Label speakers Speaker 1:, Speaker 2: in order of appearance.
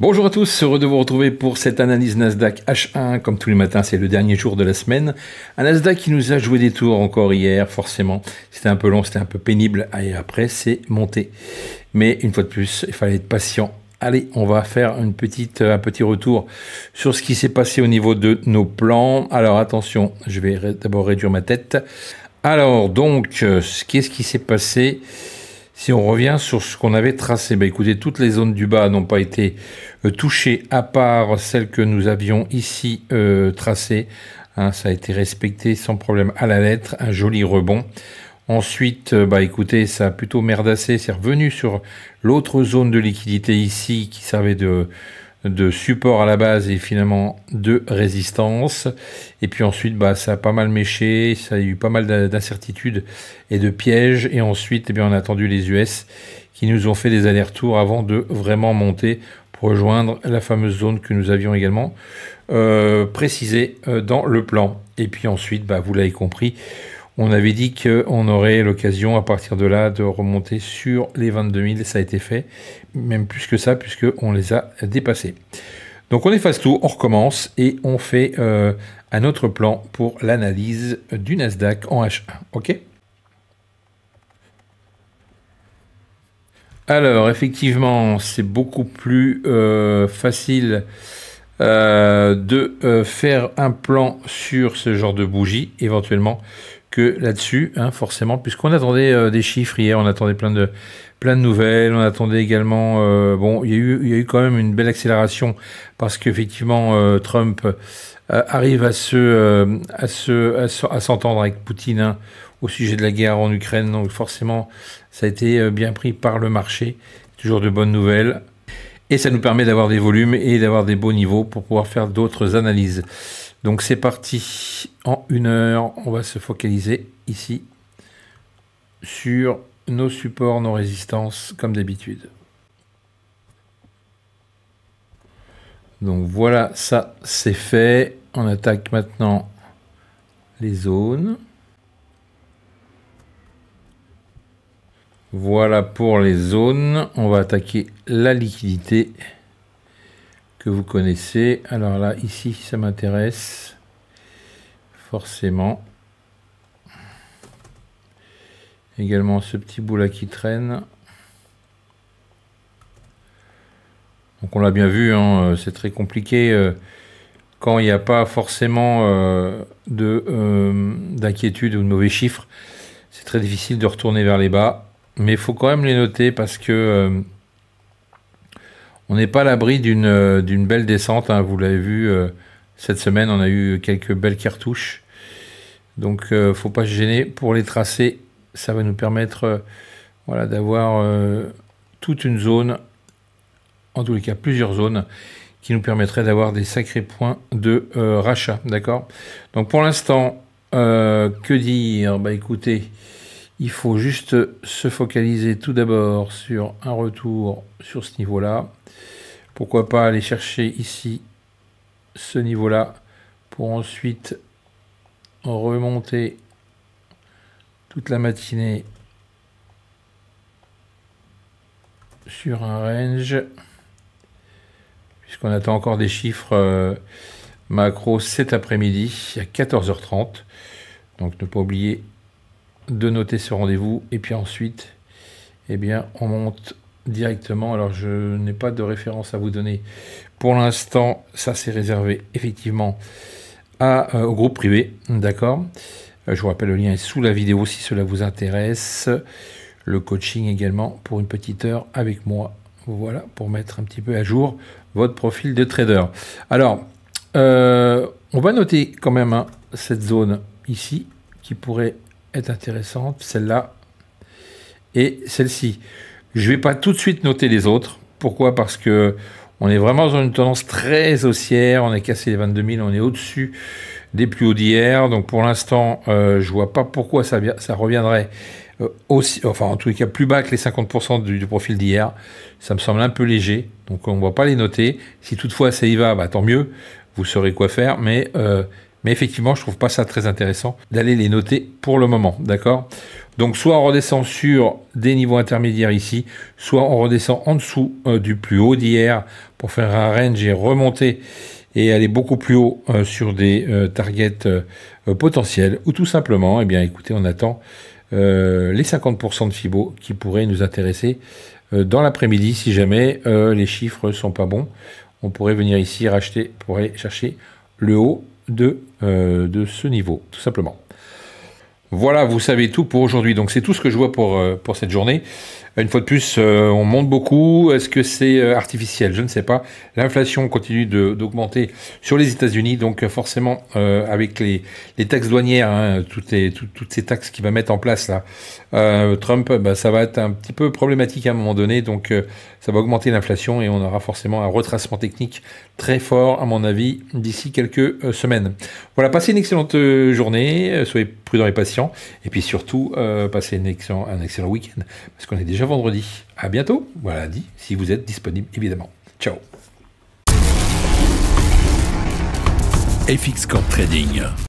Speaker 1: Bonjour à tous, heureux de vous retrouver pour cette analyse Nasdaq H1. Comme tous les matins, c'est le dernier jour de la semaine. Un Nasdaq qui nous a joué des tours encore hier, forcément. C'était un peu long, c'était un peu pénible. Et après, c'est monté. Mais une fois de plus, il fallait être patient. Allez, on va faire un petit retour sur ce qui s'est passé au niveau de nos plans. Alors attention, je vais d'abord réduire ma tête. Alors donc, qu'est-ce qui s'est passé ? Si on revient sur ce qu'on avait tracé, écoutez, toutes les zones du bas n'ont pas été touchées, à part celles que nous avions ici tracées. Ça a été respecté sans problème à la lettre, un joli rebond. Ensuite, écoutez, ça a plutôt merdassé, c'est revenu sur l'autre zone de liquidité ici qui servait de support à la base et finalement de résistance. Et puis ensuite, ça a pas mal méché, ça a eu pas mal d'incertitudes et de pièges. Et ensuite, on a attendu les US qui nous ont fait des allers-retours avant de vraiment monter pour rejoindre la fameuse zone que nous avions également précisée dans le plan. Et puis ensuite, vous l'avez compris, on avait dit qu'on aurait l'occasion à partir de là de remonter sur les 22 000. Ça a été fait, même plus que ça, puisqu'on les a dépassés. Donc on efface tout, on recommence et on fait un autre plan pour l'analyse du Nasdaq en H1. OK ? Alors effectivement, c'est beaucoup plus facile de faire un plan sur ce genre de bougie, éventuellement, que là-dessus, forcément, puisqu'on attendait des chiffres hier, on attendait plein de nouvelles, on attendait également, il y a eu quand même une belle accélération, parce qu'effectivement, Trump arrive à s'entendre avec Poutine au sujet de la guerre en Ukraine, donc forcément, ça a été bien pris par le marché, toujours de bonnes nouvelles. Et ça nous permet d'avoir des volumes et d'avoir des beaux niveaux pour pouvoir faire d'autres analyses. Donc c'est parti. En 1 heure, on va se focaliser ici sur nos supports, nos résistances, comme d'habitude. Donc voilà, ça c'est fait. On attaque maintenant les zones. Voilà pour les zones. On va attaquer la liquidité que vous connaissez. Alors là, ici, ça m'intéresse forcément. Également ce petit bout là qui traîne. Donc on l'a bien vu, c'est très compliqué quand il n'y a pas forcément d'inquiétude ou de mauvais chiffres. C'est très difficile de retourner vers les bas. Mais il faut quand même les noter parce que on n'est pas à l'abri d'une belle descente. Vous l'avez vu, cette semaine, on a eu quelques belles cartouches. Donc, il ne faut pas se gêner pour les tracer. Ça va nous permettre d'avoir toute une zone, en tous les cas plusieurs zones, qui nous permettraient d'avoir des sacrés points de rachat. D'accord ? Donc, pour l'instant, que dire ? Écoutez, il faut juste se focaliser tout d'abord sur un retour sur ce niveau-là. Pourquoi pas aller chercher ici ce niveau-là pour ensuite remonter toute la matinée sur un range, puisqu'on attend encore des chiffres macro cet après-midi à 14h30. Donc ne pas oublier de noter ce rendez-vous. Et puis ensuite, on monte directement. Alors je n'ai pas de référence à vous donner pour l'instant. Ça c'est réservé effectivement au groupe privé. D'accord. Je vous rappelle, le lien est sous la vidéo si cela vous intéresse. Le coaching également pour une petite heure avec moi. Voilà, pour mettre un petit peu à jour votre profil de trader. Alors, on va noter quand même cette zone ici qui pourrait être intéressante, celle-là et celle-ci. Je ne vais pas tout de suite noter les autres. Pourquoi ? Parce que on est vraiment dans une tendance très haussière. On a cassé les 22 000, on est au-dessus des plus hauts d'hier. Donc pour l'instant, je vois pas pourquoi ça reviendrait aussi, enfin en tous les cas plus bas que les 50% du profil d'hier. Ça me semble un peu léger. Donc on ne va pas les noter. Si toutefois ça y va, tant mieux. Vous saurez quoi faire. Mais Mais effectivement, je trouve pas ça très intéressant d'aller les noter pour le moment, d'accord? Donc soit on redescend sur des niveaux intermédiaires ici, soit on redescend en dessous du plus haut d'hier pour faire un range et remonter et aller beaucoup plus haut sur des targets potentiels, ou tout simplement, eh bien écoutez, on attend les 50% de Fibo qui pourraient nous intéresser dans l'après-midi. Si jamais les chiffres sont pas bons, on pourrait venir ici racheter pour aller chercher le haut de ce niveau, tout simplement. Voilà, vous savez tout pour aujourd'hui. Donc c'est tout ce que je vois pour cette journée. Une fois de plus, on monte beaucoup. Est-ce que c'est artificiel? Je ne sais pas. L'inflation continue d'augmenter sur les États-Unis. Donc forcément, avec les taxes douanières, hein, toutes ces taxes qu'il va mettre en place là, Trump, bah, ça va être un petit peu problématique à un moment donné. Donc ça va augmenter l'inflation et on aura forcément un retracement technique très fort, à mon avis, d'ici quelques semaines. Voilà, passez une excellente journée. Soyez prudents et patients. Et puis surtout, passez un excellent week-end. Parce qu'on est déjà vendredi. À bientôt. Voilà dit, si vous êtes disponible, évidemment. Ciao.
Speaker 2: FX Corp Trading.